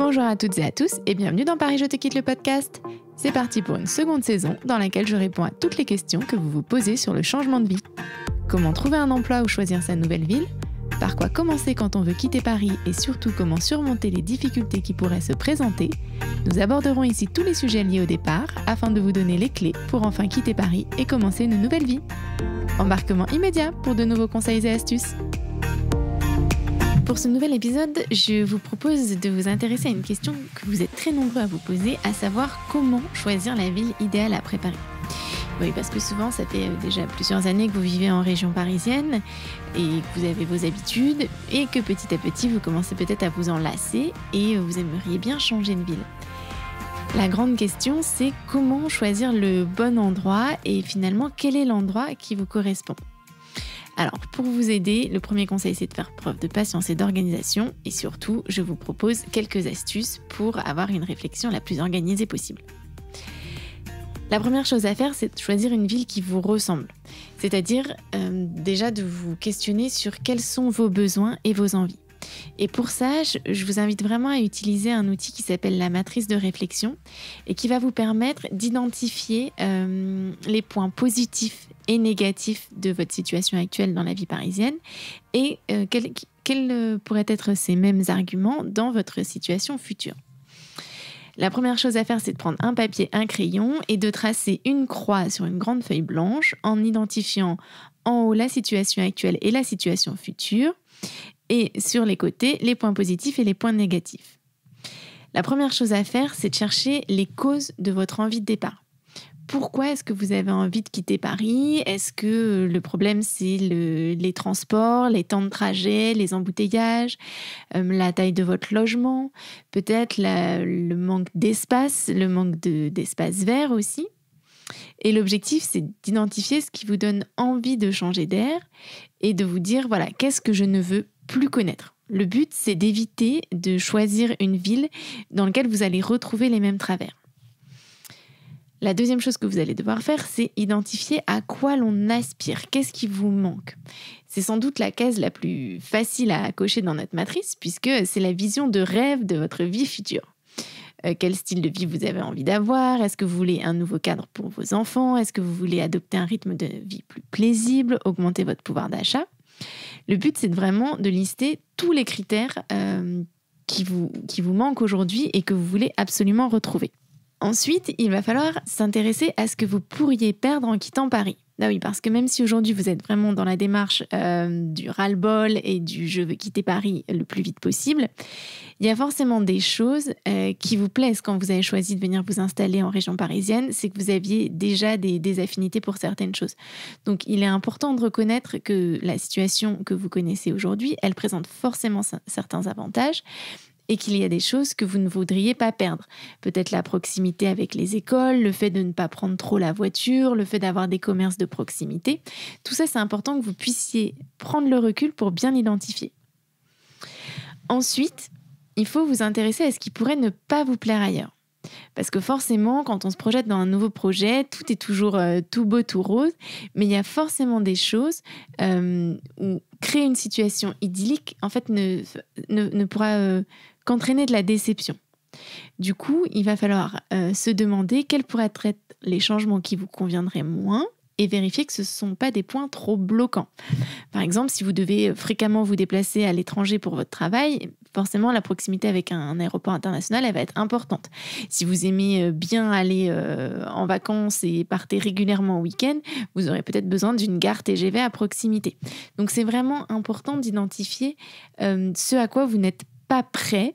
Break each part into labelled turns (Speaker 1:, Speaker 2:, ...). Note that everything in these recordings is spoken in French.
Speaker 1: Bonjour à toutes et à tous et bienvenue dans Paris Je te quitte le podcast. C'est parti pour une seconde saison dans laquelle je réponds à toutes les questions que vous vous posez sur le changement de vie. Comment trouver un emploi ou choisir sa nouvelle ville ? Par quoi commencer quand on veut quitter Paris et surtout comment surmonter les difficultés qui pourraient se présenter ? Nous aborderons ici tous les sujets liés au départ afin de vous donner les clés pour enfin quitter Paris et commencer une nouvelle vie. Embarquement immédiat pour de nouveaux conseils et astuces. Pour ce nouvel épisode, je vous propose de vous intéresser à une question que vous êtes très nombreux à vous poser, à savoir comment choisir la ville idéale après Paris. Oui, parce que souvent, ça fait déjà plusieurs années que vous vivez en région parisienne et que vous avez vos habitudes et que petit à petit, vous commencez peut-être à vous en lasser et vous aimeriez bien changer de ville. La grande question, c'est comment choisir le bon endroit et finalement, quel est l'endroit qui vous correspond ? Alors, pour vous aider, le premier conseil, c'est de faire preuve de patience et d'organisation. Et surtout, je vous propose quelques astuces pour avoir une réflexion la plus organisée possible. La première chose à faire, c'est de choisir une ville qui vous ressemble. C'est-à-dire, déjà de vous questionner sur quels sont vos besoins et vos envies. Et pour ça, je vous invite vraiment à utiliser un outil qui s'appelle la matrice de réflexion et qui va vous permettre d'identifier les points positifs et négatifs de votre situation actuelle dans la vie parisienne et quels pourraient être ces mêmes arguments dans votre situation future. La première chose à faire, c'est de prendre un papier, un crayon et de tracer une croix sur une grande feuille blanche en identifiant en haut la situation actuelle et la situation future et sur les côtés, les points positifs et les points négatifs. La première chose à faire, c'est de chercher les causes de votre envie de départ. Pourquoi est-ce que vous avez envie de quitter Paris ? Est-ce que le problème, c'est les transports, les temps de trajet, les embouteillages, la taille de votre logement, peut-être le manque d'espace, le manque d'espace vert aussi ? Et l'objectif, c'est d'identifier ce qui vous donne envie de changer d'air et de vous dire, voilà, qu'est-ce que je ne veux plus connaître ? Le but, c'est d'éviter de choisir une ville dans laquelle vous allez retrouver les mêmes travers. La deuxième chose que vous allez devoir faire, c'est identifier à quoi l'on aspire, qu'est-ce qui vous manque. C'est sans doute la case la plus facile à cocher dans notre matrice, puisque c'est la vision de rêve de votre vie future. Quel style de vie vous avez envie d'avoir ? Est-ce que vous voulez un nouveau cadre pour vos enfants ? Est-ce que vous voulez adopter un rythme de vie plus paisible, augmenter votre pouvoir d'achat ? Le but, c'est vraiment de lister tous les critères qui vous manquent aujourd'hui et que vous voulez absolument retrouver. Ensuite, il va falloir s'intéresser à ce que vous pourriez perdre en quittant Paris. Ah oui, parce que même si aujourd'hui vous êtes vraiment dans la démarche du ras-le-bol et du « je veux quitter Paris le plus vite possible », il y a forcément des choses qui vous plaisent quand vous avez choisi de venir vous installer en région parisienne, c'est que vous aviez déjà des affinités pour certaines choses. Donc il est important de reconnaître que la situation que vous connaissez aujourd'hui, elle présente forcément certains avantages, et qu'il y a des choses que vous ne voudriez pas perdre. Peut-être la proximité avec les écoles, le fait de ne pas prendre trop la voiture, le fait d'avoir des commerces de proximité. Tout ça, c'est important que vous puissiez prendre le recul pour bien l'identifier. Ensuite, il faut vous intéresser à ce qui pourrait ne pas vous plaire ailleurs. Parce que forcément, quand on se projette dans un nouveau projet, tout est toujours tout beau, tout rose, mais il y a forcément des choses où créer une situation idyllique, en fait, ne pourra qu'entraîner de la déception. Du coup, il va falloir se demander quels pourraient être les changements qui vous conviendraient moins et vérifier que ce ne sont pas des points trop bloquants. Par exemple, si vous devez fréquemment vous déplacer à l'étranger pour votre travail, forcément, la proximité avec un aéroport international, elle va être importante. Si vous aimez bien aller en vacances et partez régulièrement au week-end, vous aurez peut-être besoin d'une gare TGV à proximité. Donc, c'est vraiment important d'identifier ce à quoi vous n'êtes pas prêt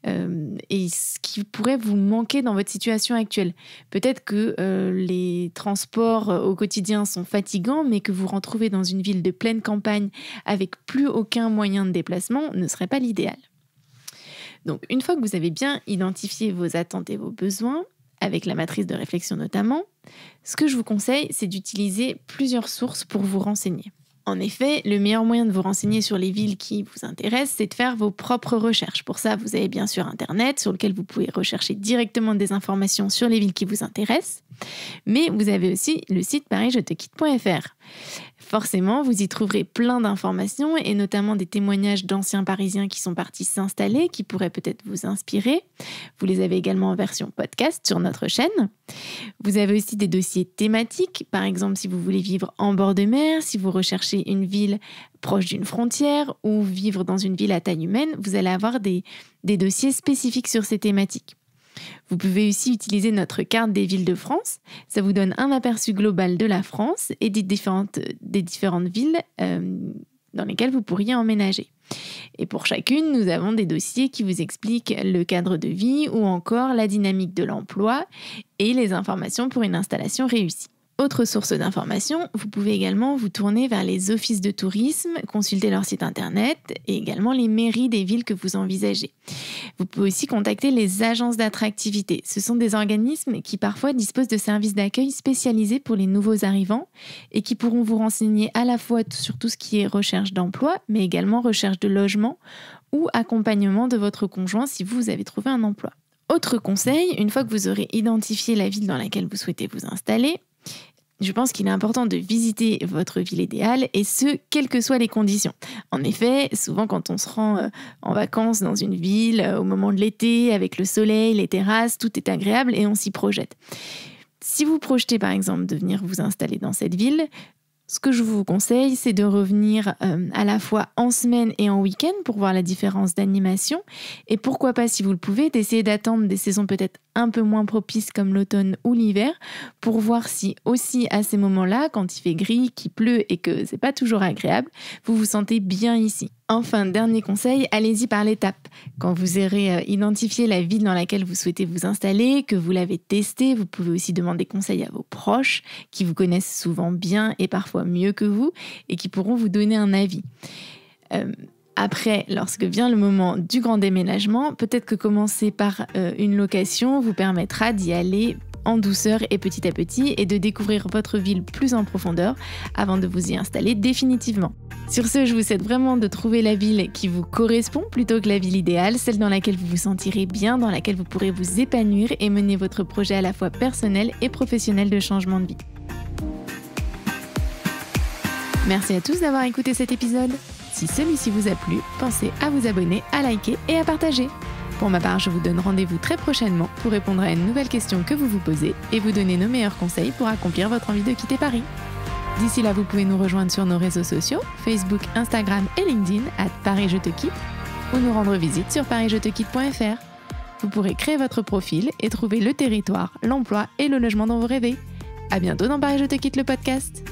Speaker 1: et ce qui pourrait vous manquer dans votre situation actuelle. Peut-être que les transports au quotidien sont fatigants, mais que vous retrouvez dans une ville de pleine campagne avec plus aucun moyen de déplacement ne serait pas l'idéal. Donc, une fois que vous avez bien identifié vos attentes et vos besoins, avec la matrice de réflexion notamment, ce que je vous conseille, c'est d'utiliser plusieurs sources pour vous renseigner. En effet, le meilleur moyen de vous renseigner sur les villes qui vous intéressent, c'est de faire vos propres recherches. Pour ça, vous avez bien sûr Internet, sur lequel vous pouvez rechercher directement des informations sur les villes qui vous intéressent. Mais vous avez aussi le site parisjetequitte.fr. Forcément, vous y trouverez plein d'informations et notamment des témoignages d'anciens Parisiens qui sont partis s'installer, qui pourraient peut-être vous inspirer. Vous les avez également en version podcast sur notre chaîne. Vous avez aussi des dossiers thématiques, par exemple si vous voulez vivre en bord de mer, si vous recherchez une ville proche d'une frontière ou vivre dans une ville à taille humaine, vous allez avoir des dossiers spécifiques sur ces thématiques. Vous pouvez aussi utiliser notre carte des villes de France. Ça vous donne un aperçu global de la France et des différentes villes dans lesquelles vous pourriez emménager. Et pour chacune, nous avons des dossiers qui vous expliquent le cadre de vie ou encore la dynamique de l'emploi et les informations pour une installation réussie. Autre source d'information, vous pouvez également vous tourner vers les offices de tourisme, consulter leur site internet et également les mairies des villes que vous envisagez. Vous pouvez aussi contacter les agences d'attractivité. Ce sont des organismes qui parfois disposent de services d'accueil spécialisés pour les nouveaux arrivants et qui pourront vous renseigner à la fois sur tout ce qui est recherche d'emploi, mais également recherche de logement ou accompagnement de votre conjoint si vous avez trouvé un emploi. Autre conseil, une fois que vous aurez identifié la ville dans laquelle vous souhaitez vous installer, je pense qu'il est important de visiter votre ville idéale et ce, quelles que soient les conditions. En effet, souvent quand on se rend en vacances dans une ville au moment de l'été, avec le soleil, les terrasses, tout est agréable et on s'y projette. Si vous projetez par exemple de venir vous installer dans cette ville, ce que je vous conseille, c'est de revenir à la fois en semaine et en week-end pour voir la différence d'animation. Et pourquoi pas, si vous le pouvez, d'essayer d'attendre des saisons peut-être un peu moins propices comme l'automne ou l'hiver pour voir si aussi à ces moments-là, quand il fait gris, qu'il pleut et que c'est pas toujours agréable, vous vous sentez bien ici. Enfin, dernier conseil, allez-y par l'étape. Quand vous aurez identifié la ville dans laquelle vous souhaitez vous installer, que vous l'avez testée, vous pouvez aussi demander conseil à vos proches qui vous connaissent souvent bien et parfois mieux que vous et qui pourront vous donner un avis. Après, lorsque vient le moment du grand déménagement, peut-être que commencer par une location vous permettra d'y aller en douceur et petit à petit et de découvrir votre ville plus en profondeur avant de vous y installer définitivement. Sur ce, je vous souhaite vraiment de trouver la ville qui vous correspond plutôt que la ville idéale, celle dans laquelle vous vous sentirez bien, dans laquelle vous pourrez vous épanouir et mener votre projet à la fois personnel et professionnel de changement de vie. Merci à tous d'avoir écouté cet épisode. Si celui-ci vous a plu, pensez à vous abonner, à liker et à partager. Pour ma part, je vous donne rendez-vous très prochainement pour répondre à une nouvelle question que vous vous posez et vous donner nos meilleurs conseils pour accomplir votre envie de quitter Paris. D'ici là, vous pouvez nous rejoindre sur nos réseaux sociaux, Facebook, Instagram et LinkedIn @ParisJeTeQuitte ou nous rendre visite sur parisjetequitte.fr. Vous pourrez créer votre profil et trouver le territoire, l'emploi et le logement dont vous rêvez. À bientôt dans Paris Je te quitte le podcast.